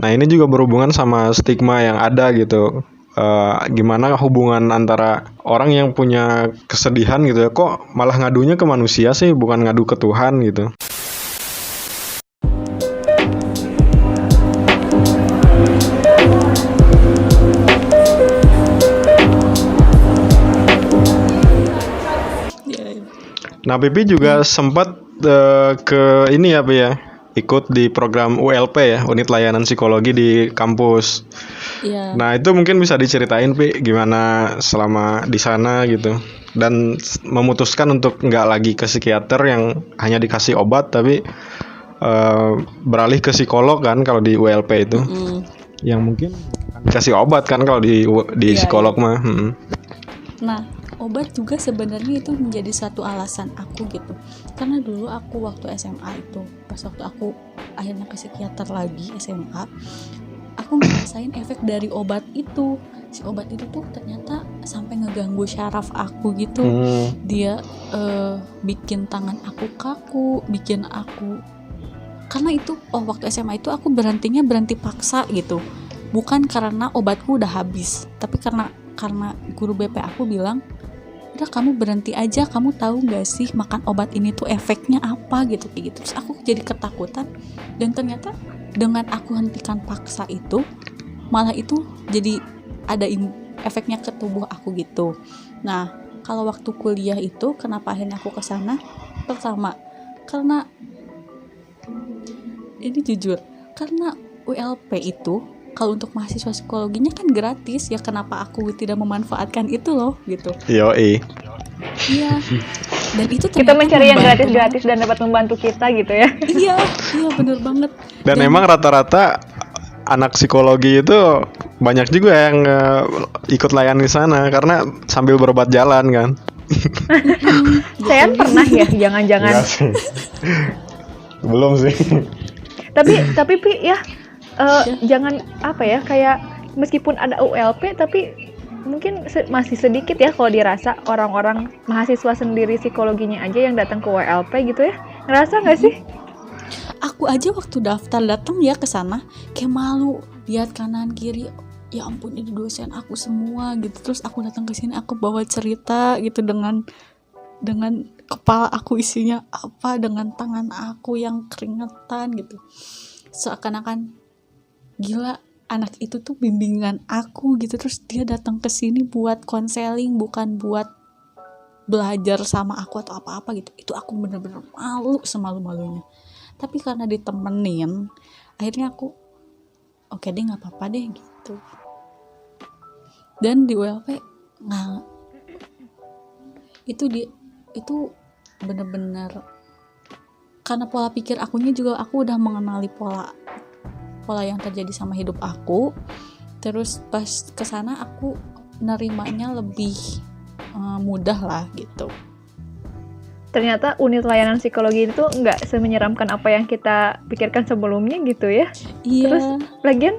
Nah ini juga berhubungan sama stigma yang ada gitu. Gimana hubungan antara orang yang punya kesedihan gitu ya, kok malah ngadunya ke manusia sih, bukan ngadu ke Tuhan gitu. Nah Pipi juga sempat ke ini ya Pi ya, ikut di program ULP ya, Unit Layanan Psikologi di kampus. Iya. Nah itu mungkin bisa diceritain Pi gimana selama di sana gitu, dan memutuskan untuk nggak lagi ke psikiater yang hanya dikasih obat, tapi beralih ke psikolog kan kalau di ULP itu, yang mungkin dikasih obat kan kalau di Iya, psikolog iya. mah. Nah, obat juga sebenarnya itu menjadi satu alasan aku gitu. Karena dulu aku waktu SMA itu, pas waktu aku akhirnya ke psikiater lagi SMA, aku ngerasain efek dari obat itu. Si obat itu tuh ternyata sampai ngeganggu syaraf aku gitu. Dia bikin tangan aku kaku, bikin aku, karena itu waktu SMA itu aku berhenti paksa gitu, bukan karena obatku udah habis, tapi karena guru BP aku bilang, udah kamu berhenti aja, kamu tahu nggak sih makan obat ini tuh efeknya apa gitu kayak gitu. Terus aku jadi ketakutan, dan ternyata dengan aku hentikan paksa itu, malah itu jadi ada efeknya ke tubuh aku gitu. Nah kalau waktu kuliah itu kenapa akhirnya aku kesana? Pertama karena ini jujur, karena ULP itu kalau untuk mahasiswa psikologinya kan gratis ya, kenapa aku tidak memanfaatkan itu loh gitu. Yoi. Iya. Dan itu kita mencari yang gratis-gratis dan dapat membantu kita gitu ya. Iya bener banget. Dan emang rata-rata anak psikologi itu banyak juga yang ikut layan di sana karena sambil berobat jalan kan. Saya pernah ya, jangan-jangan. Belum sih. Tapi Pi ya, jangan apa ya, kayak meskipun ada ULP tapi mungkin masih sedikit ya kalau dirasa orang-orang mahasiswa sendiri psikologinya aja yang datang ke ULP gitu ya. Ngerasa nggak sih? Aku aja waktu daftar datang ya ke sana kayak malu lihat kanan kiri, ya ampun ini dosen aku semua gitu. Terus aku datang ke sini aku bawa cerita gitu dengan kepala aku isinya apa, dengan tangan aku yang keringetan gitu, seakan-akan gila anak itu tuh bimbingan aku gitu. Terus dia datang ke sini buat konseling, bukan buat belajar sama aku atau apa-apa gitu. Itu aku bener-bener malu semalu-malunya. Tapi karena ditemenin, akhirnya aku oke deh, nggak apa-apa deh gitu. Dan di ULP itu bener-bener karena pola pikir akunya juga, aku udah mengenali pola yang terjadi sama hidup aku. Terus pas kesana aku nerimanya lebih mudah lah gitu. Ternyata unit layanan psikologi itu nggak semenyeramkan apa yang kita pikirkan sebelumnya gitu ya. Iya. Terus lagian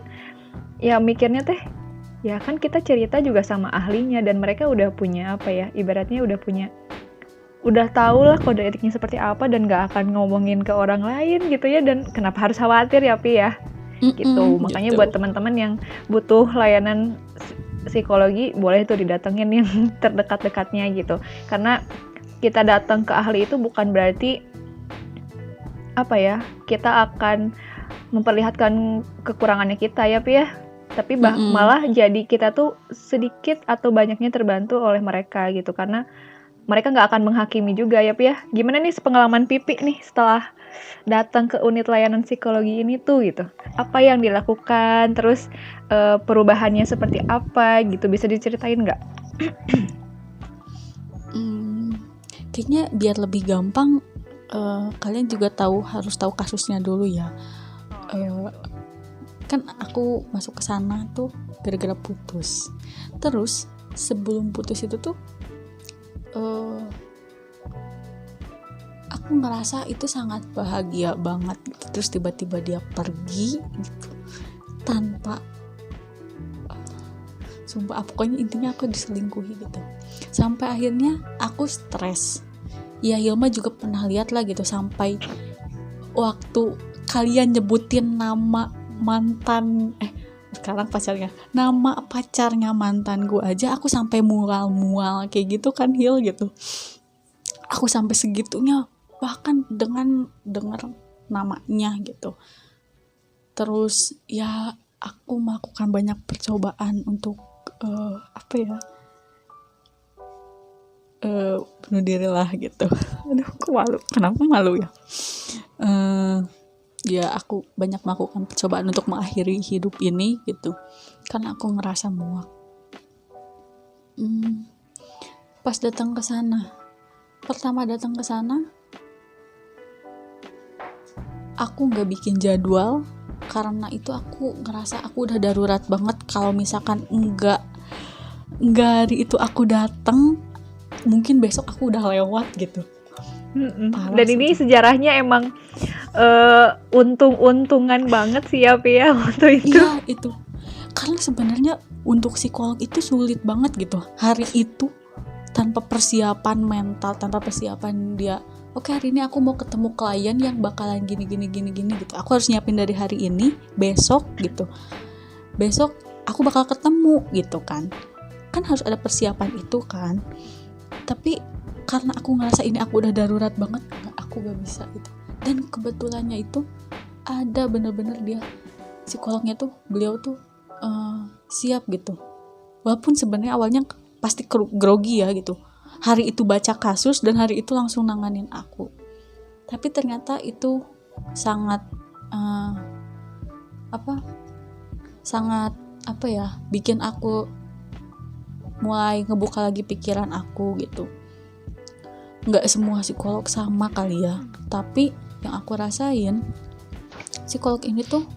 ya mikirnya teh, ya kan kita cerita juga sama ahlinya dan mereka udah punya apa ya, ibaratnya udah tahu lah kode etiknya seperti apa dan nggak akan ngomongin ke orang lain gitu ya. Dan kenapa harus khawatir ya Pi ya? Gitu. Makanya buat teman-teman yang butuh layanan psikologi boleh tuh didatengin yang terdekat-dekatnya gitu. Karena kita datang ke ahli itu bukan berarti apa ya, kita akan memperlihatkan kekurangannya kita ya Pi ya, tapi malah jadi kita tuh sedikit atau banyaknya terbantu oleh mereka gitu, karena mereka nggak akan menghakimi juga ya Pi ya. Gimana nih pengalaman Pipi nih setelah datang ke unit layanan psikologi ini tuh gitu, apa yang dilakukan, terus perubahannya seperti apa gitu, bisa diceritain nggak? Kayaknya biar lebih gampang, kalian juga harus tahu kasusnya dulu ya. Kan aku masuk ke sana tuh gara-gara putus. Terus sebelum putus itu tuh aku ngerasa itu sangat bahagia banget gitu. Terus tiba-tiba dia pergi gitu tanpa sumpah, pokoknya intinya aku diselingkuhi gitu. Sampai akhirnya aku stres. Ya Hilma juga pernah lihat lah gitu, sampai waktu kalian nyebutin nama sekarang pacarnya, nama pacarnya mantan gue aja aku sampai mual kayak gitu kan, Hil, gitu. Aku sampai segitunya bahkan dengan dengar namanya gitu. Terus ya aku melakukan banyak percobaan untuk bunuh diri lah gitu. Aduh, aku malu. Kenapa malu ya? Ya aku banyak melakukan percobaan untuk mengakhiri hidup ini gitu, karena aku ngerasa muak. Pas datang ke sana, pertama datang ke sana, aku nggak bikin jadwal karena itu aku ngerasa aku udah darurat banget. Kalau misalkan enggak hari itu aku datang, mungkin besok aku udah lewat gitu. Dan ini sejarahnya emang untung-untungan banget sih ya Pi ya waktu itu. Iya itu, karena sebenarnya untuk psikolog itu sulit banget gitu. Hari itu tanpa persiapan mental, tanpa persiapan dia, oke, hari ini aku mau ketemu klien yang bakalan gini gitu. Aku harus nyiapin dari hari ini, besok gitu. Besok aku bakal ketemu gitu kan. Kan harus ada persiapan itu kan. Tapi karena aku ngerasa ini aku udah darurat banget, aku gak bisa gitu. Dan kebetulannya itu ada bener-bener dia psikolognya tuh, beliau tuh siap gitu. Walaupun sebenarnya awalnya pasti grogi ya gitu. Hari itu baca kasus dan hari itu langsung nanganin aku. Tapi ternyata itu sangat bikin aku mulai ngebuka lagi pikiran aku gitu. Nggak semua psikolog sama kali ya, tapi yang aku rasain psikolog ini tuh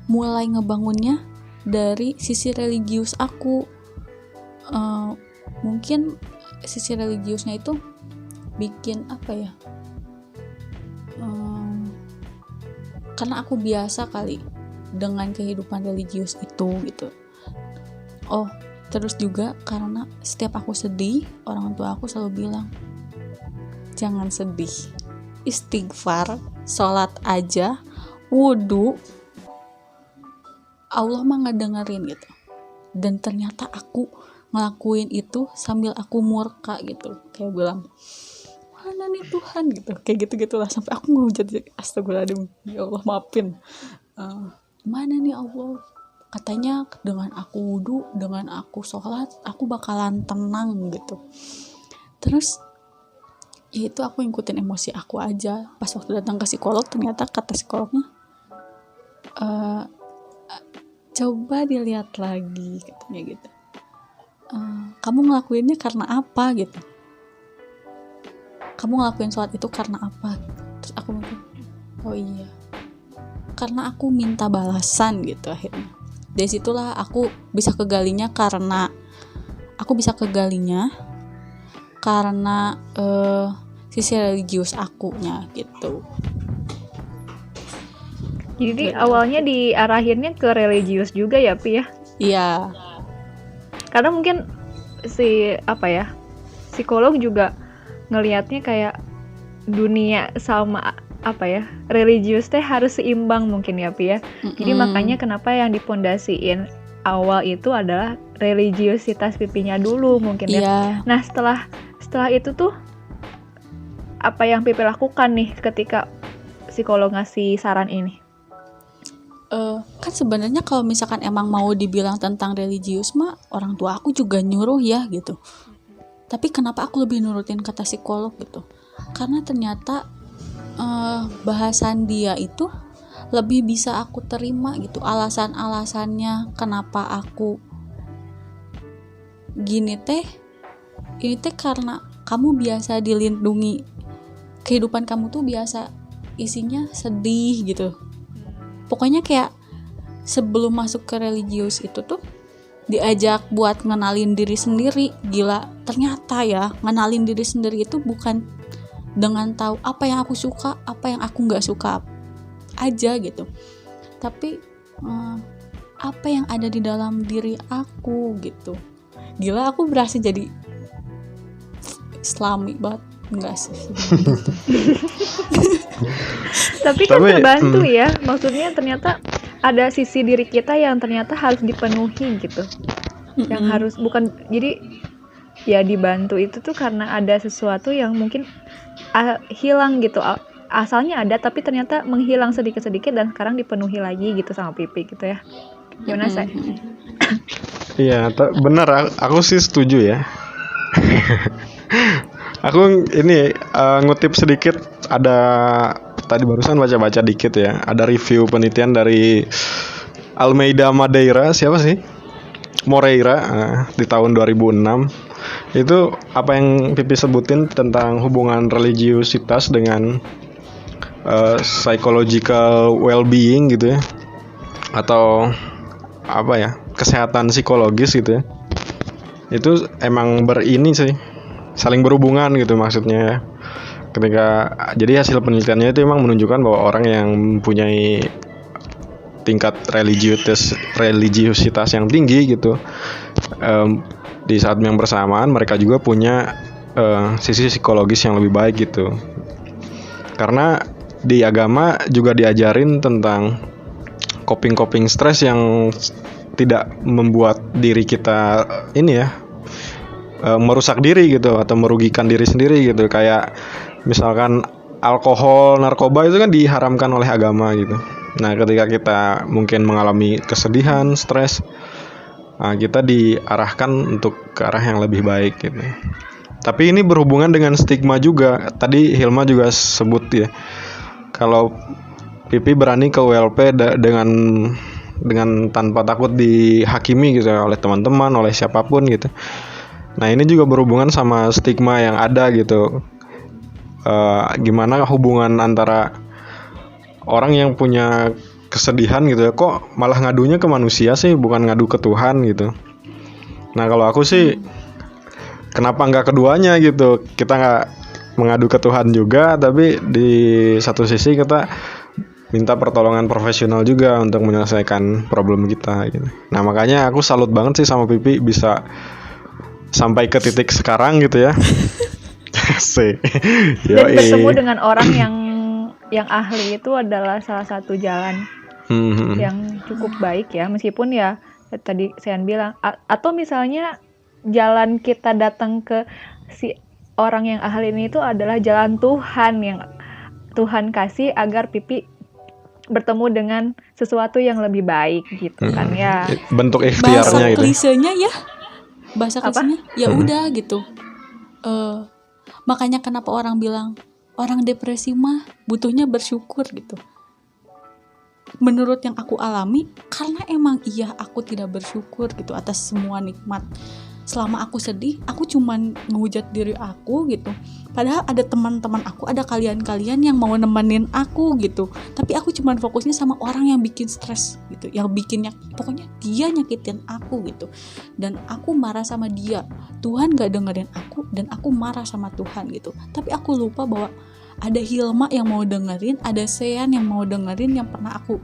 mulai ngebangunnya dari sisi religius aku. Mungkin sisi religiusnya itu bikin karena aku biasa kali dengan kehidupan religius itu gitu. Terus juga karena setiap aku sedih, orang tua aku selalu bilang, jangan sedih, istighfar, sholat aja, wudu, Allah mah ngedengerin gitu. Dan ternyata aku ngelakuin itu sambil aku murka gitu, kayak bilang, mana nih Tuhan gitu, kayak gitu-gitulah, sampai aku ngehujat, astagfirullahaladzim, ya Allah maafin, mana nih Allah, katanya dengan aku wudu, dengan aku sholat, aku bakalan tenang gitu. Terus ya itu aku ngikutin emosi aku aja. Pas waktu datang ke psikolog, ternyata kata psikolognya, coba dilihat lagi katanya gitu. Kamu ngelakuinnya karena apa gitu? Kamu ngelakuin sholat itu karena apa? Terus aku mikir, oh iya, karena aku minta balasan gitu akhirnya. Dari situlah aku bisa kegalinya karena sisi religius akunya gitu. Jadi awalnya diarahinnya ke religius juga ya Pi ya? Iya. Karena mungkin psikolog juga ngelihatnya kayak dunia sama religius teh harus seimbang mungkin ya Pi ya. Jadi makanya kenapa yang dipondasiin awal itu adalah religiusitas Pipinya dulu mungkin ya. Yeah. Nah setelah itu tuh apa yang Pipi lakukan nih ketika psikolog ngasih saran ini? Kan sebenarnya kalau misalkan emang mau dibilang tentang religius mah orang tua aku juga nyuruh ya gitu. Tapi kenapa aku lebih nurutin kata psikolog gitu? Karena ternyata bahasan dia itu lebih bisa aku terima gitu. Alasan-alasannya kenapa aku gini teh, ini teh karena kamu biasa dilindungi, kehidupan kamu tuh biasa isinya sedih gitu. Pokoknya kayak sebelum masuk ke religius itu tuh diajak buat ngenalin diri sendiri. Gila, ternyata ya ngenalin diri sendiri itu bukan dengan tahu apa yang aku suka, apa yang aku nggak suka aja gitu, tapi apa yang ada di dalam diri aku gitu. Gila, aku berasa jadi Islami banget. Enggak sih sebenarnya gitu. Tapi kan Tapi, terbantu ya, maksudnya ternyata ada sisi diri kita yang ternyata harus dipenuhi gitu, yang harus bukan, jadi ya dibantu itu tuh karena ada sesuatu yang mungkin hilang gitu, asalnya ada tapi ternyata menghilang sedikit-sedikit dan sekarang dipenuhi lagi gitu sama Pipi gitu ya. Gimana saya? Iya, benar. Aku sih setuju ya. Aku ini ngutip sedikit, ada tadi barusan baca-baca dikit ya. Ada review penelitian dari Almeida Madeira, siapa sih? Moreira di tahun 2006. Itu apa yang Pipi sebutin tentang hubungan religiusitas dengan psychological well-being gitu ya. Atau apa ya? Kesehatan psikologis gitu ya. Itu emang berini sih, saling berhubungan gitu maksudnya ya. Jadi hasil penelitiannya itu emang menunjukkan bahwa orang yang mempunyai tingkat religiusitas yang tinggi gitu, di saat yang bersamaan mereka juga punya sisi psikologis yang lebih baik gitu. Karena di agama juga diajarin tentang coping stres yang tidak membuat diri kita ini ya merusak diri gitu atau merugikan diri sendiri gitu. Kayak misalkan alkohol, narkoba itu kan diharamkan oleh agama gitu. Nah, ketika kita mungkin mengalami kesedihan, stres, kita diarahkan untuk ke arah yang lebih baik gitu. Tapi ini berhubungan dengan stigma juga. Tadi Hilma juga sebut ya, kalau Pipi berani ke WLP dengan tanpa takut dihakimi gitu oleh teman-teman, oleh siapapun gitu. Nah, ini juga berhubungan sama stigma yang ada gitu. Gimana hubungan antara orang yang punya kesedihan gitu ya, kok malah ngadunya ke manusia sih, bukan ngadu ke Tuhan gitu. Nah, kalau aku sih kenapa nggak keduanya gitu, kita nggak mengadu ke Tuhan juga, tapi di satu sisi kita minta pertolongan profesional juga untuk menyelesaikan problem kita gitu. Nah, makanya aku salut banget sih sama Pipi bisa sampai ke titik sekarang gitu ya. Dan bertemu dengan orang yang ahli itu adalah salah satu jalan yang cukup baik ya, meskipun ya tadi saya bilang atau misalnya jalan kita datang ke si orang yang ahli ini itu adalah jalan Tuhan yang Tuhan kasih agar Pipi bertemu dengan sesuatu yang lebih baik gitu kan ya. Bentuk ikhtiarnya itu. Bahasa klisenya ya udah gitu. Makanya kenapa orang bilang orang depresi mah butuhnya bersyukur gitu. Menurut yang aku alami, karena emang aku tidak bersyukur gitu atas semua nikmat. Selama aku sedih, aku cuman ngehujat diri aku gitu. Padahal ada teman-teman aku, ada kalian-kalian yang mau nemenin aku gitu. Tapi aku cuman fokusnya sama orang yang bikin stres gitu, yang bikin pokoknya dia nyakitin aku gitu. Dan aku marah sama dia. Tuhan gak dengerin aku dan aku marah sama Tuhan gitu. Tapi aku lupa bahwa ada Hilma yang mau dengerin, ada Sean yang mau dengerin, yang pernah aku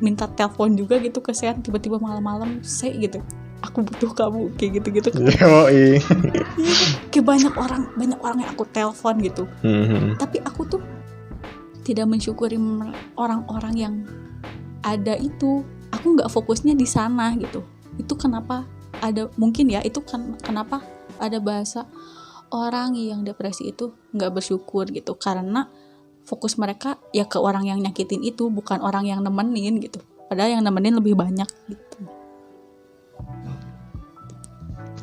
minta telepon juga gitu ke Sean tiba-tiba malam-malam, gitu. Aku butuh kamu kayak gitu-gitu kan. Yoi. Kayak banyak orang yang aku telepon gitu. Tapi aku tuh tidak mensyukuri orang-orang yang ada itu. Aku nggak fokusnya di sana gitu. Itu kenapa ada, mungkin ya itu kan kenapa ada bahasa orang yang depresi itu nggak bersyukur gitu, karena fokus mereka ya ke orang yang nyakitin itu, bukan orang yang nemenin gitu. Padahal yang nemenin lebih banyak gitu.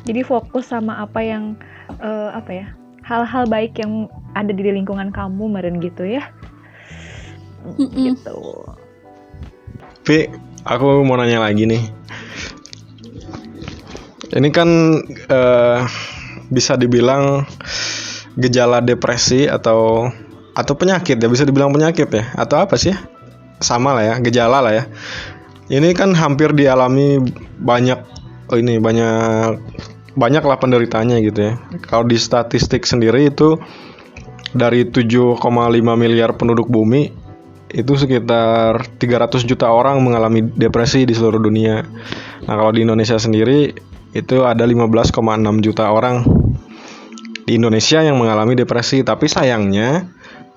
Jadi fokus sama apa yang hal-hal baik yang ada di lingkungan kamu meren gitu ya. Gitu. Pi, aku mau nanya lagi nih. Ini kan bisa dibilang gejala depresi atau penyakit ya, bisa dibilang penyakit ya, atau apa sih ya? Sama lah ya, gejala lah ya. Ini kan hampir dialami banyak lah penderitanya gitu ya. Kalau di statistik sendiri itu dari 7,5 miliar penduduk bumi itu sekitar 300 juta orang mengalami depresi di seluruh dunia. Nah, kalau di Indonesia sendiri itu ada 15,6 juta orang di Indonesia yang mengalami depresi, tapi sayangnya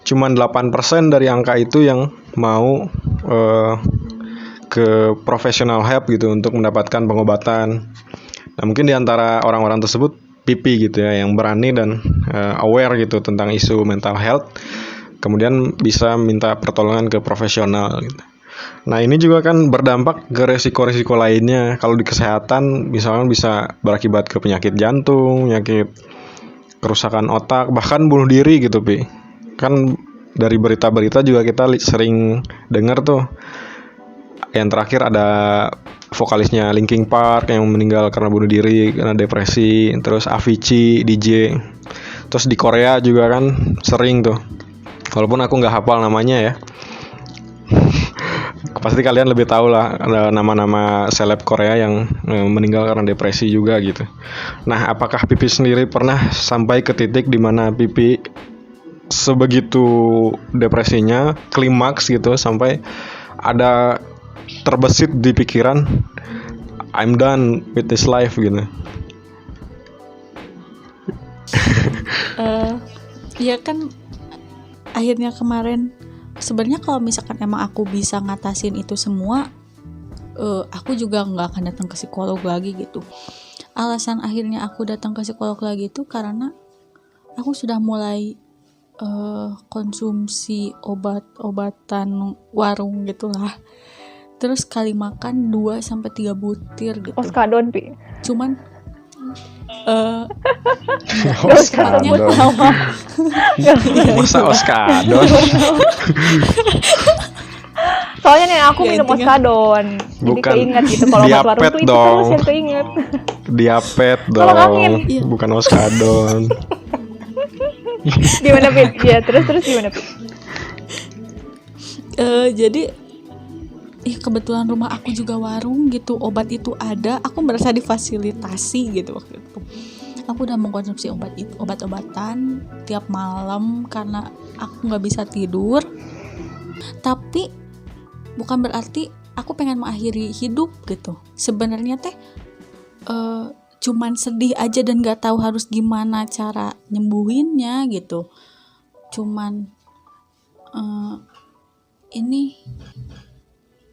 cuma 8% dari angka itu yang mau ke professional help gitu untuk mendapatkan pengobatan. Nah, mungkin di antara orang-orang tersebut PP gitu ya, yang berani dan aware gitu tentang isu mental health, kemudian bisa minta pertolongan ke profesional gitu. Nah, ini juga kan berdampak ke resiko-resiko lainnya. Kalau di kesehatan misalnya bisa berakibat ke penyakit jantung, penyakit kerusakan otak, bahkan bunuh diri gitu, Pi. Kan dari berita-berita juga kita sering dengar tuh. Yang terakhir ada vokalisnya Linkin Park yang meninggal karena bunuh diri, karena depresi. Terus Avicii, DJ. Terus di Korea juga kan sering tuh. Walaupun aku nggak hafal namanya ya. Pasti kalian lebih tahu lah ada nama-nama seleb Korea yang meninggal karena depresi juga gitu. Nah, apakah Pipi sendiri pernah sampai ke titik di mana Pipi sebegitu depresinya, klimaks gitu, sampai ada terbesit di pikiran, I'm done with this life gitu? Ya kan akhirnya kemarin sebenarnya kalau misalkan emang aku bisa ngatasin itu semua, aku juga nggak akan datang ke psikolog lagi gitu. Alasan akhirnya aku datang ke psikolog lagi itu karena aku sudah mulai konsumsi obat-obatan warung gitulah. Terus kali makan 2-3 butir gitu. Oskadon, Pi. Cuman Oskadon. Masa Oskadon? Soalnya nih aku Ya, minum intinya- Oskadon. Jadi Bukan. keinget gitu kalau obat warung Diapet tuh itu dong. terus yang keinget. Diapet Tolong dong, angin. Iya. bukan Oskadon. Gimana, Pi? Ya, terus gimana, Pi? Jadi kebetulan rumah aku juga warung gitu, obat itu ada, aku merasa difasilitasi gitu waktu itu. Aku udah mengkonsumsi obat-obatan tiap malam karena aku nggak bisa tidur. Tapi bukan berarti aku pengen mengakhiri hidup gitu. Sebenarnya teh cuman sedih aja dan nggak tahu harus gimana cara nyembuhinnya gitu. Cuman ini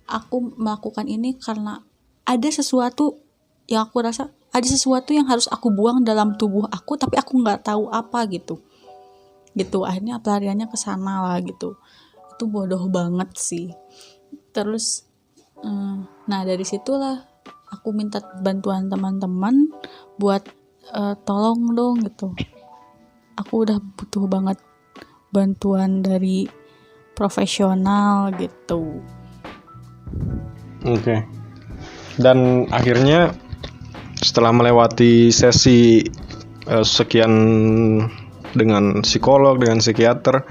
aku melakukan ini karena ada sesuatu yang aku rasa, ada sesuatu yang harus aku buang dalam tubuh aku, tapi aku nggak tahu apa gitu. Akhirnya pelariannya ke sana lah gitu. Itu bodoh banget sih. Terus nah dari situlah aku minta bantuan teman-teman buat tolong dong gitu. Aku udah butuh banget bantuan dari profesional gitu. Oke. Dan akhirnya setelah melewati sesi sekian dengan psikolog, dengan psikiater,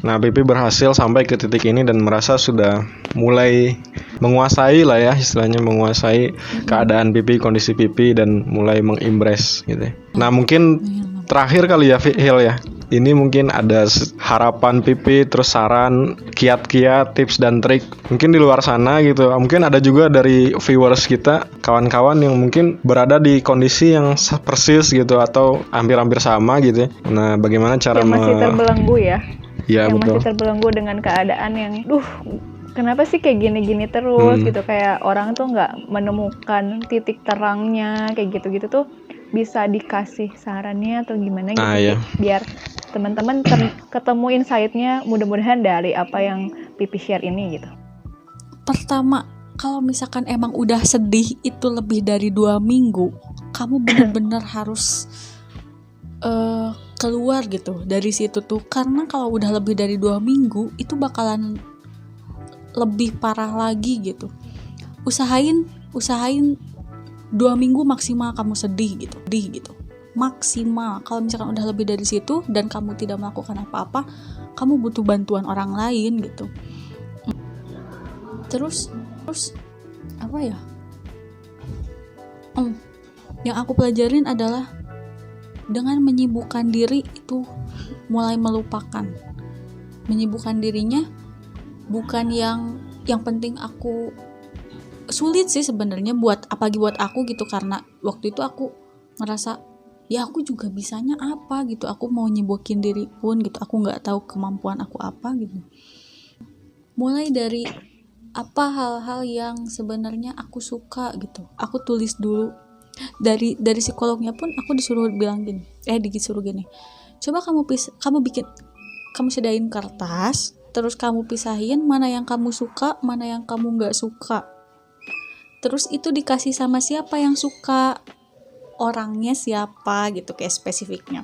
nah Pipi berhasil sampai ke titik ini dan merasa sudah mulai menguasai lah ya, istilahnya menguasai keadaan Pipi, kondisi Pipi, dan mulai mengimpress gitu. Nah, mungkin terakhir kali ya Hil ya, ini mungkin ada harapan Pipi, terus saran, kiat-kiat, tips dan trik mungkin di luar sana gitu. Mungkin ada juga dari viewers kita, kawan-kawan yang mungkin berada di kondisi yang persis gitu atau hampir-hampir sama gitu ya. Nah, bagaimana cara Yang masih terbelenggu ya. Ya, Yang betul. masih terbelenggu dengan keadaan yang kenapa sih kayak gini-gini terus gitu, kayak orang tuh nggak menemukan titik terangnya kayak gitu-gitu tuh, bisa dikasih sarannya atau gimana gitu Iya. biar teman-teman ketemu insight-nya mudah-mudahan dari apa yang Pipi share ini gitu. Pertama, kalau misalkan emang udah sedih itu lebih dari 2 minggu, kamu benar-benar harus keluar gitu dari situ tuh, karena kalau udah lebih dari 2 minggu itu bakalan lebih parah lagi gitu. Usahain 2 minggu maksimal kamu sedih gitu maksimal. Kalau misalkan udah lebih dari situ dan kamu tidak melakukan apa-apa, kamu butuh bantuan orang lain gitu. Terus apa ya, yang aku pelajarin adalah dengan menyibukkan diri itu mulai melupakan. Menyibukkan dirinya bukan yang penting aku, sulit sih sebenarnya apalagi buat aku gitu, karena waktu itu aku ngerasa ya aku juga bisanya apa gitu, aku mau nyibukin diri pun gitu, aku nggak tahu kemampuan aku apa gitu. Mulai dari apa hal-hal yang sebenarnya aku suka gitu, aku tulis dulu. Dari psikolognya pun aku disuruh gini, coba kamu sedain kertas, terus kamu pisahin mana yang kamu suka, mana yang kamu nggak suka. Terus itu dikasih sama siapa yang suka, orangnya siapa gitu, kayak spesifiknya.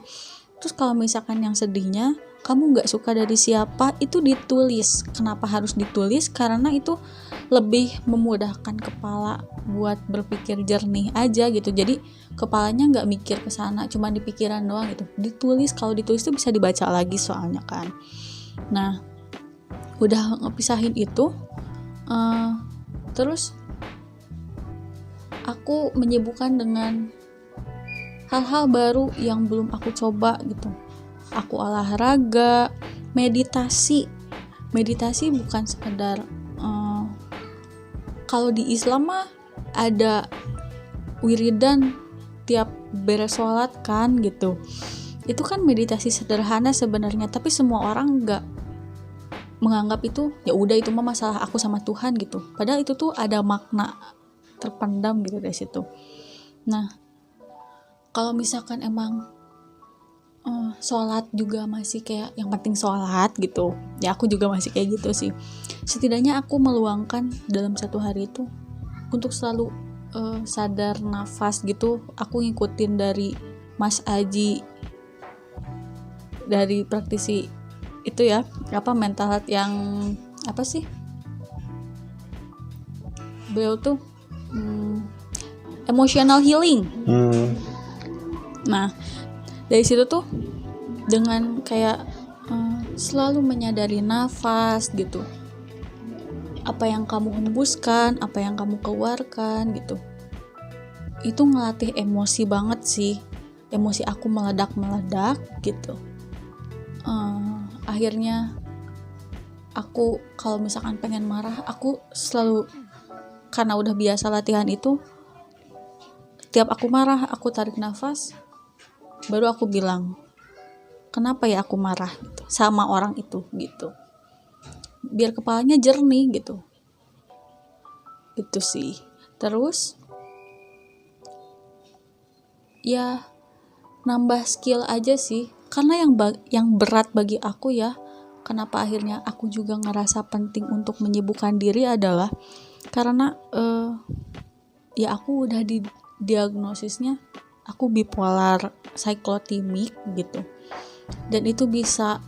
Terus kalau misalkan yang sedihnya kamu nggak suka dari siapa, itu ditulis. Kenapa harus ditulis? Karena itu lebih memudahkan kepala buat berpikir jernih aja gitu. Jadi kepalanya nggak mikir ke sana, cuma di pikiran doang gitu. Ditulis, kalau ditulis tuh bisa dibaca lagi soalnya kan. Nah, udah ngepisahin itu, terus aku menyibukkan dengan hal-hal baru yang belum aku coba gitu. Aku olahraga, meditasi bukan sekedar kalau di Islam mah ada wiridan tiap beres sholat kan gitu. Itu kan meditasi sederhana sebenarnya, tapi semua orang nggak menganggap itu ya udah itu mah masalah aku sama Tuhan gitu. Padahal itu tuh ada makna terpendam gitu dari situ. Nah, kalau misalkan emang sholat juga masih kayak yang penting sholat gitu, ya aku juga masih kayak gitu sih. Setidaknya aku meluangkan dalam satu hari itu untuk selalu sadar nafas gitu. Aku ngikutin dari Mas Aji, dari praktisi itu ya, mental health yang apa sih, beliau tuh emotional healing. Nah, dari situ tuh dengan kayak selalu menyadari nafas gitu, apa yang kamu hembuskan, apa yang kamu keluarkan gitu, itu ngelatih emosi banget sih. Emosi aku meledak gitu. Akhirnya aku kalau misalkan pengen marah, aku selalu, karena udah biasa latihan itu, tiap aku marah aku tarik nafas, baru aku bilang kenapa ya aku marah gitu sama orang itu gitu, biar kepalanya jernih gitu sih. Terus ya nambah skill aja sih, karena yang berat bagi aku ya, kenapa akhirnya aku juga ngerasa penting untuk menyibukkan diri adalah karena ya aku udah diagnosisnya aku bipolar siklotimik gitu, dan itu bisa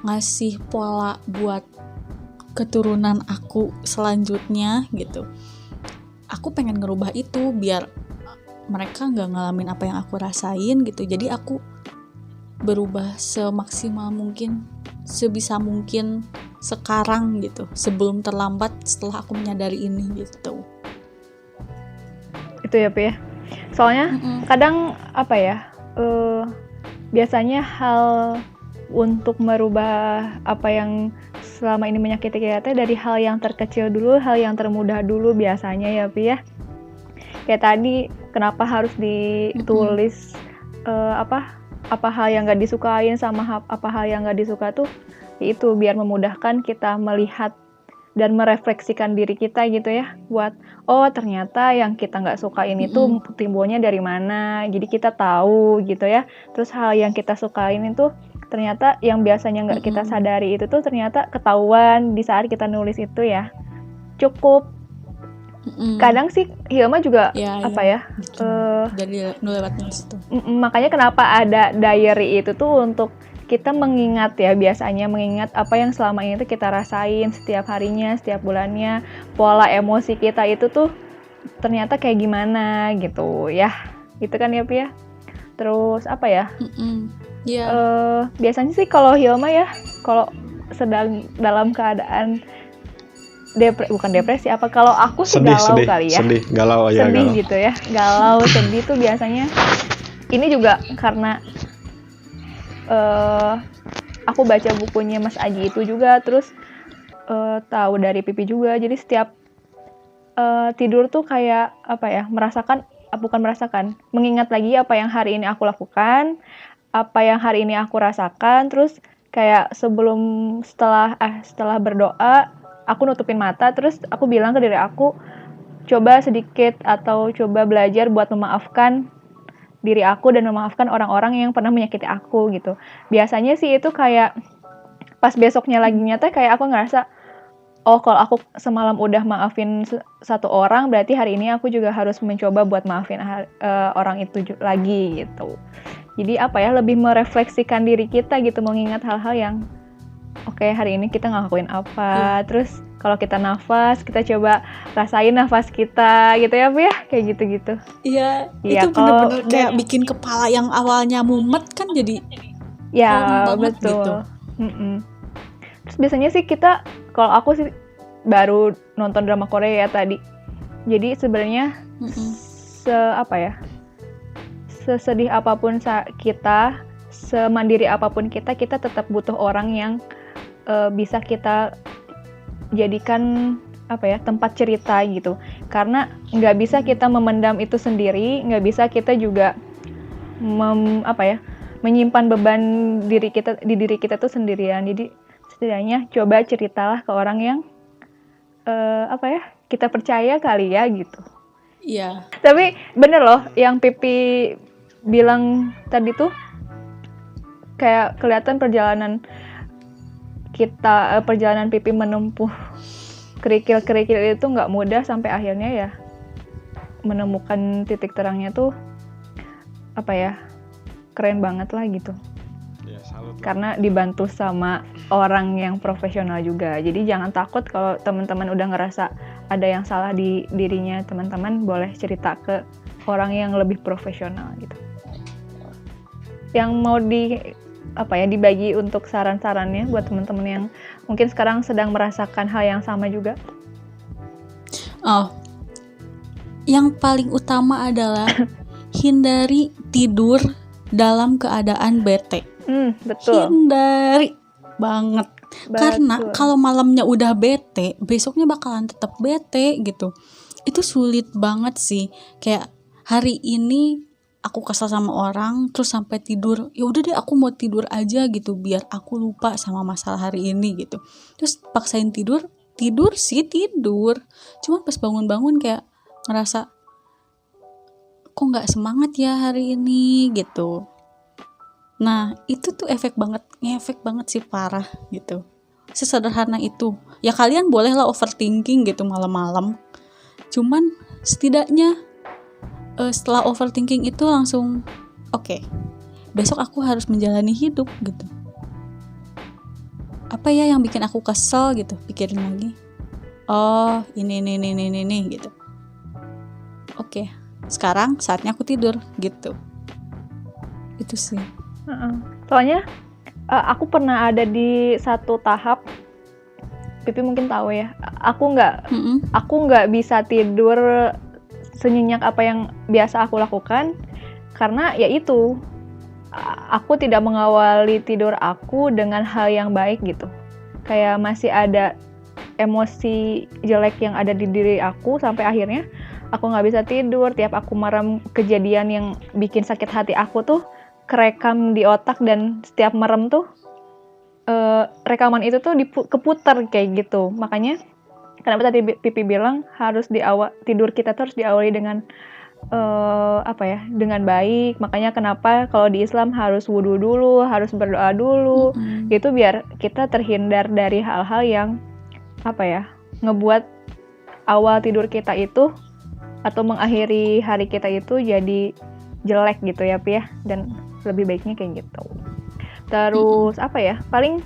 ngasih pola buat keturunan aku selanjutnya gitu. Aku pengen ngerubah itu biar mereka nggak ngalamin apa yang aku rasain gitu. Jadi aku berubah semaksimal mungkin, sebisa mungkin sekarang gitu, sebelum terlambat setelah aku menyadari ini gitu. Itu ya, Pi ya. Soalnya kadang apa ya, biasanya hal untuk merubah apa yang selama ini menyakiti kita dari hal yang terkecil dulu, hal yang termudah dulu biasanya ya, Pi ya. Kayak tadi kenapa harus ditulis apa hal yang nggak disukain sama apa hal yang nggak disuka tuh, itu biar memudahkan kita melihat dan merefleksikan diri kita gitu ya, buat ternyata yang kita nggak sukain itu timbulnya dari mana, jadi kita tahu gitu ya. Terus hal yang kita sukain itu ternyata yang biasanya nggak kita sadari itu tuh ternyata ketahuan di saat kita nulis itu ya. Cukup kadang sih Hilma juga dari lewat nulis itu. Makanya kenapa ada diary itu tuh untuk kita mengingat ya, biasanya mengingat apa yang selama ini tuh kita rasain setiap harinya, setiap bulannya, pola emosi kita itu tuh ternyata kayak gimana gitu ya. Itu kan ya, Pi ya. Terus apa ya? Biasanya sih kalau Hilma ya, kalau sedang dalam keadaan bukan depresi apa, kalau aku sih galau kali ya. Galau gitu ya. Galau, sedih tuh biasanya ini juga karena aku baca bukunya Mas Aji itu juga, terus tahu dari Pipi juga. Jadi setiap tidur tuh kayak apa ya, merasakan bukan merasakan, mengingat lagi apa yang hari ini aku lakukan, apa yang hari ini aku rasakan, terus kayak setelah berdoa, aku nutupin mata, terus aku bilang ke diri aku, coba sedikit atau coba belajar buat memaafkan diri aku dan memaafkan orang-orang yang pernah menyakiti aku gitu. Biasanya sih itu kayak pas besoknya lagi nyata kayak aku ngerasa, oh kalau aku semalam udah maafin satu orang, berarti hari ini aku juga harus mencoba buat maafin orang itu lagi gitu. Jadi apa ya, lebih merefleksikan diri kita gitu, mengingat hal-hal yang oke, hari ini kita ngelakuin apa. Terus kalau kita nafas, kita coba rasain nafas kita gitu ya, Bu ya, kayak gitu-gitu. Iya, Iya, itu bener-bener kalau kayak bikin kepala yang awalnya mumet kan jadi ya calm banget betul. gitu. Terus biasanya sih kalau aku sih baru nonton drama Korea ya tadi. Jadi sebenarnya sesedih apapun kita, semandiri apapun kita tetap butuh orang yang bisa kita jadikan tempat cerita gitu. Karena nggak bisa kita memendam itu sendiri, nggak bisa kita juga menyimpan beban di diri kita tuh sendirian. Jadi setidaknya coba ceritalah ke orang yang kita percaya kali ya gitu. Iya. Tapi bener loh yang Pipi bilang tadi tuh, kayak kelihatan perjalanan Pipi menempuh kerikil-kerikil itu nggak mudah, sampai akhirnya ya menemukan titik terangnya tuh keren banget lah gitu. Ya, salut. Karena dibantu sama orang yang profesional juga. Jadi jangan takut kalau teman-teman udah ngerasa ada yang salah di dirinya, teman-teman boleh cerita ke orang yang lebih profesional gitu. Yang mau dibagi untuk saran-sarannya buat teman-teman yang mungkin sekarang sedang merasakan hal yang sama juga. Yang paling utama adalah hindari tidur dalam keadaan bete. Betul. Hindari banget. Karena kalau malamnya udah bete, besoknya bakalan tetap bete gitu. Itu sulit banget sih. Kayak hari ini aku kesel sama orang, terus sampai tidur, ya udah deh aku mau tidur aja gitu, biar aku lupa sama masalah hari ini gitu. Terus paksain tidur sih tidur. Cuman pas bangun-bangun kayak ngerasa kok nggak semangat ya hari ini gitu. Nah itu tuh ngefek banget sih, parah gitu. Sesederhana itu. Ya kalian bolehlah overthinking gitu malam-malam. Cuman setidaknya setelah overthinking itu langsung oke, besok aku harus menjalani hidup gitu. Apa ya yang bikin aku kesel gitu, pikirin lagi. Oh ini gitu. Oke, sekarang saatnya aku tidur gitu. Itu sih. Soalnya aku pernah ada di satu tahap, Pipi mungkin tahu ya, aku nggak bisa tidur senyenyak apa yang biasa aku lakukan, karena ya itu, aku tidak mengawali tidur aku dengan hal yang baik gitu. Kayak masih ada emosi jelek yang ada di diri aku, sampai akhirnya aku nggak bisa tidur. Tiap aku merem, kejadian yang bikin sakit hati aku tuh kerekam di otak, dan setiap merem tuh rekaman itu tuh keputar kayak gitu. Makanya kenapa tadi Pipi bilang tidur kita tuh harus diawali dengan dengan baik. Makanya kenapa kalau di Islam harus wudu dulu, harus berdoa dulu. Itu biar kita terhindar dari hal-hal yang ngebuat awal tidur kita itu atau mengakhiri hari kita itu jadi jelek gitu ya, Pi ya. Dan lebih baiknya kayak gitu. Terus paling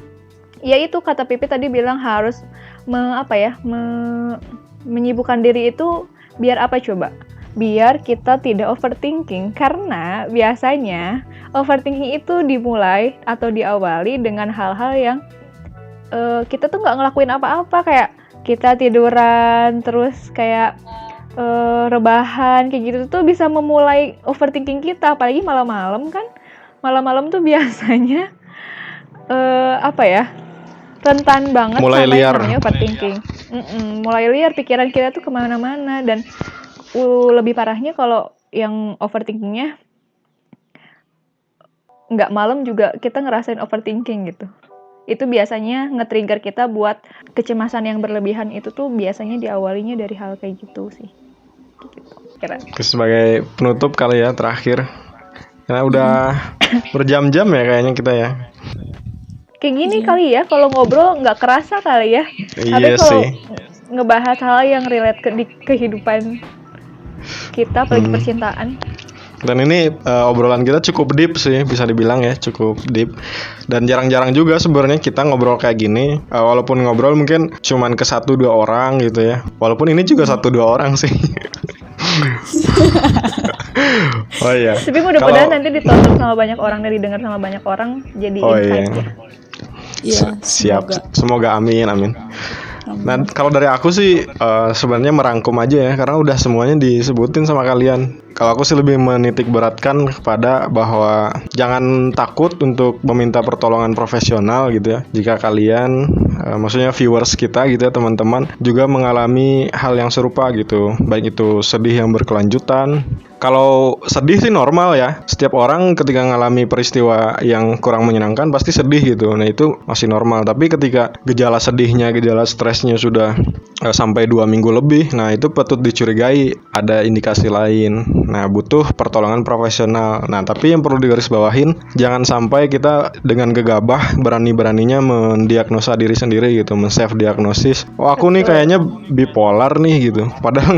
ya itu kata Pipi tadi bilang harus menyibukkan diri itu biar apa coba? Biar kita tidak overthinking, karena biasanya overthinking itu dimulai atau diawali dengan hal-hal yang kita tuh nggak ngelakuin apa-apa, kayak kita tiduran terus kayak rebahan kayak gitu tuh bisa memulai overthinking kita. Apalagi malam-malam kan, malam-malam tuh biasanya rentan banget mulai sama liar. yang namanya overthinking. Mulai liar, pikiran kita tuh kemana-mana. Dan lebih parahnya kalau yang overthinkingnya nggak malam juga kita ngerasain overthinking gitu. Itu biasanya nge-trigger kita buat kecemasan yang berlebihan itu tuh biasanya diawalinya dari hal kayak gitu sih. Gitu. Kira. Sebagai penutup kali ya terakhir. Karena udah berjam-jam ya kayaknya kita ya. Kayak gini kali ya, kalau ngobrol nggak kerasa kali ya. Tapi Iya kalau sih. ngebahas hal yang relate di kehidupan kita, apalagi percintaan. Dan ini obrolan kita cukup deep sih, bisa dibilang ya, cukup deep. Dan jarang-jarang juga sebenarnya kita ngobrol kayak gini. Walaupun ngobrol mungkin cuman ke 1-2 orang gitu ya. Walaupun ini juga 1-2 orang sih. Oh iya. Tapi mudah-mudahan nanti ditonton sama banyak orang dan didengar sama banyak orang, jadi insight ya. Iya, Siap. Semoga amin. Nah, kalau dari aku sih sebenarnya merangkum aja ya, karena udah semuanya disebutin sama kalian. Kalau aku sih lebih menitik beratkan kepada bahwa jangan takut untuk meminta pertolongan profesional gitu ya. Jika kalian, maksudnya viewers kita gitu ya, teman-teman juga mengalami hal yang serupa gitu, baik itu sedih yang berkelanjutan. Kalau sedih sih normal ya. Setiap orang ketika mengalami peristiwa yang kurang menyenangkan pasti sedih gitu. Nah itu masih normal. Tapi ketika gejala sedihnya, gejala stresnya sudah sampai 2 minggu lebih, nah itu patut dicurigai ada indikasi lain. Nah butuh pertolongan profesional. Nah tapi yang perlu digarisbawahin, jangan sampai kita dengan gegabah berani-beraninya mendiagnosa diri sendiri gitu, men-self diagnosis. Oh aku nih kayaknya bipolar nih gitu. Padahal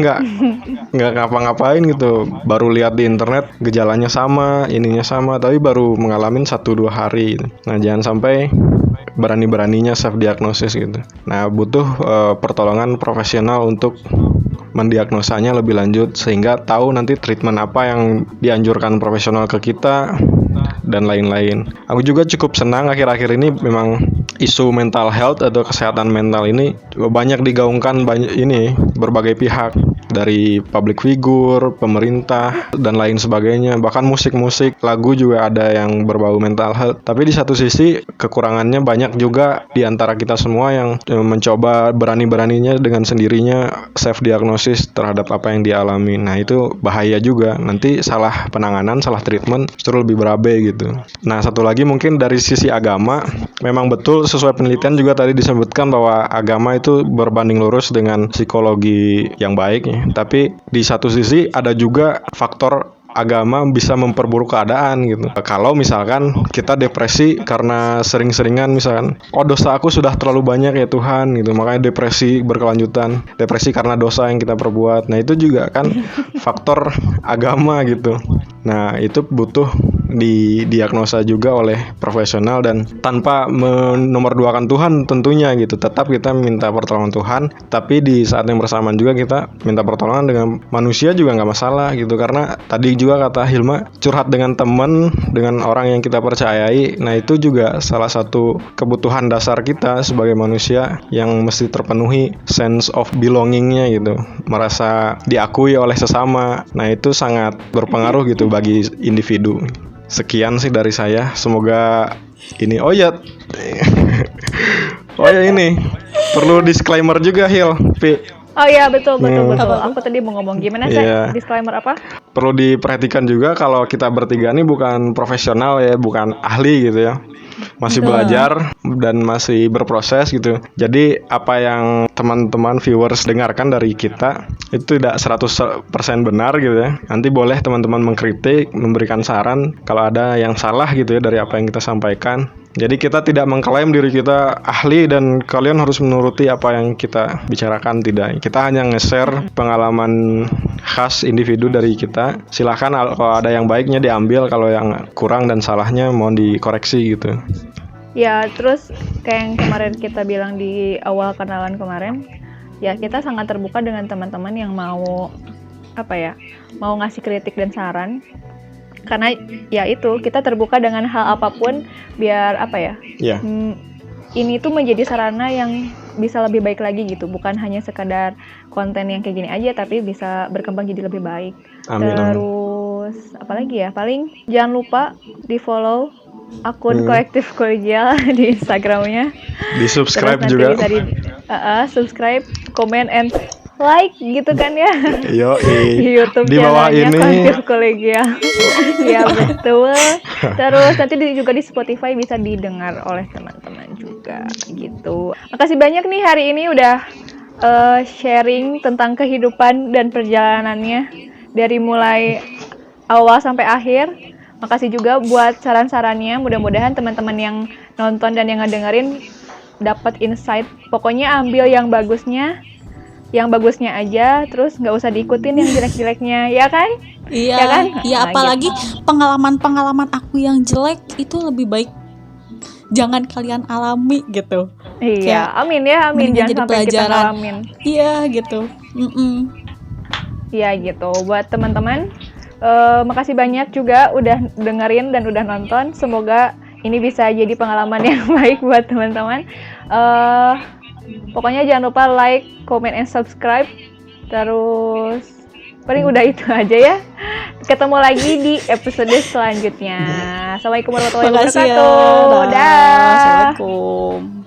nggak ngapa-ngapain gitu. Baru lihat di internet gejalanya sama, ininya sama, tapi baru mengalami 1-2 hari gitu. Nah jangan sampai berani-beraninya self diagnosis gitu. Nah butuh pertolongan profesional untuk mendiagnosanya lebih lanjut sehingga tahu nanti treatment apa yang dianjurkan profesional ke kita dan lain-lain. Aku juga cukup senang akhir-akhir ini memang isu mental health atau kesehatan mental ini banyak digaungkan berbagai pihak, dari public figure, pemerintah dan lain sebagainya. Bahkan musik-musik, lagu juga ada yang berbau mental health. Tapi di satu sisi kekurangannya banyak juga di antara kita semua yang mencoba berani-beraninya dengan sendirinya self diagnosis terhadap apa yang dialami. Nah itu bahaya juga. Nanti salah penanganan, salah treatment justru lebih berabe gitu. Nah satu lagi mungkin dari sisi agama, memang betul sesuai penelitian juga tadi disebutkan bahwa agama itu berbanding lurus dengan psikologi yang baik ya. Tapi di satu sisi ada juga faktor agama bisa memperburuk keadaan gitu. Kalau misalkan kita depresi karena sering-seringan misalkan, oh dosa aku sudah terlalu banyak ya Tuhan gitu, makanya depresi berkelanjutan, depresi karena dosa yang kita perbuat. Nah itu juga kan faktor agama gitu. Nah itu butuh didiagnosa juga oleh profesional dan tanpa menomorduakan Tuhan tentunya gitu. Tetap kita minta pertolongan Tuhan, tapi di saat yang bersamaan juga kita minta pertolongan dengan manusia juga nggak masalah gitu. Karena tadi juga kata Hilma, curhat dengan teman, dengan orang yang kita percayai, nah itu juga salah satu kebutuhan dasar kita sebagai manusia yang mesti terpenuhi, sense of belongingnya gitu, merasa diakui oleh sesama. Nah itu sangat berpengaruh gitu bagi individu. Sekian sih dari saya. Semoga ini. Oh ya ini perlu disclaimer juga Hil. Oh iya betul. Aku tadi mau ngomong gimana sih? Disclaimer apa? Perlu diperhatikan juga kalau kita bertiga ini bukan profesional ya, bukan ahli gitu ya. Masih belajar dan masih berproses gitu. Jadi apa yang teman-teman viewers dengarkan dari kita itu tidak 100% benar gitu ya. Nanti boleh teman-teman mengkritik, memberikan saran kalau ada yang salah gitu ya dari apa yang kita sampaikan. Jadi kita tidak mengklaim diri kita ahli dan kalian harus menuruti apa yang kita bicarakan, tidak. Kita hanya nge-share pengalaman khas individu dari kita. Silahkan kalau ada yang baiknya diambil, kalau yang kurang dan salahnya mohon dikoreksi gitu. Ya, terus kayak yang kemarin kita bilang di awal kenalan kemarin, ya kita sangat terbuka dengan teman-teman yang mau mau ngasih kritik dan saran. Karena ya itu, kita terbuka dengan hal apapun biar ini tuh menjadi sarana yang bisa lebih baik lagi gitu, bukan hanya sekadar konten yang kayak gini aja, tapi bisa berkembang jadi lebih baik. Amin. Terus apalagi ya, paling jangan lupa di follow akun Kolektif Kolegial di Instagramnya, di subscribe terus juga. Nanti bisa subscribe, comment, and like gitu kan ya. Yo, Di YouTube di bawah channelnya ini Konfir Kolegial. Ya betul. Terus nanti juga di Spotify bisa didengar oleh teman-teman juga gitu. Makasih banyak nih hari ini udah sharing tentang kehidupan dan perjalanannya dari mulai awal sampai akhir. Makasih juga buat saran-sarannya. Mudah-mudahan teman-teman yang nonton dan yang ngedengerin dapat insight. Pokoknya ambil yang bagusnya aja, terus nggak usah diikutin yang jelek-jeleknya, ya kan? Iya, Ya kan? iya, Nah, apalagi gitu. pengalaman aku yang jelek itu lebih baik jangan kalian alami gitu. Iya, Kayak amin ya, amin. mendingan Jangan jadi sampai kita pelajaran. ngalamin. Iya gitu. Iya gitu. Buat teman-teman, makasih banyak juga udah dengerin dan udah nonton. Semoga ini bisa jadi pengalaman yang baik buat teman-teman. Pokoknya jangan lupa like, comment, and subscribe. Terus paling udah itu aja ya. Ketemu lagi di episode selanjutnya. Assalamualaikum warahmatullahi Makasih ya. wabarakatuh. Dah. Dah. Assalamualaikum.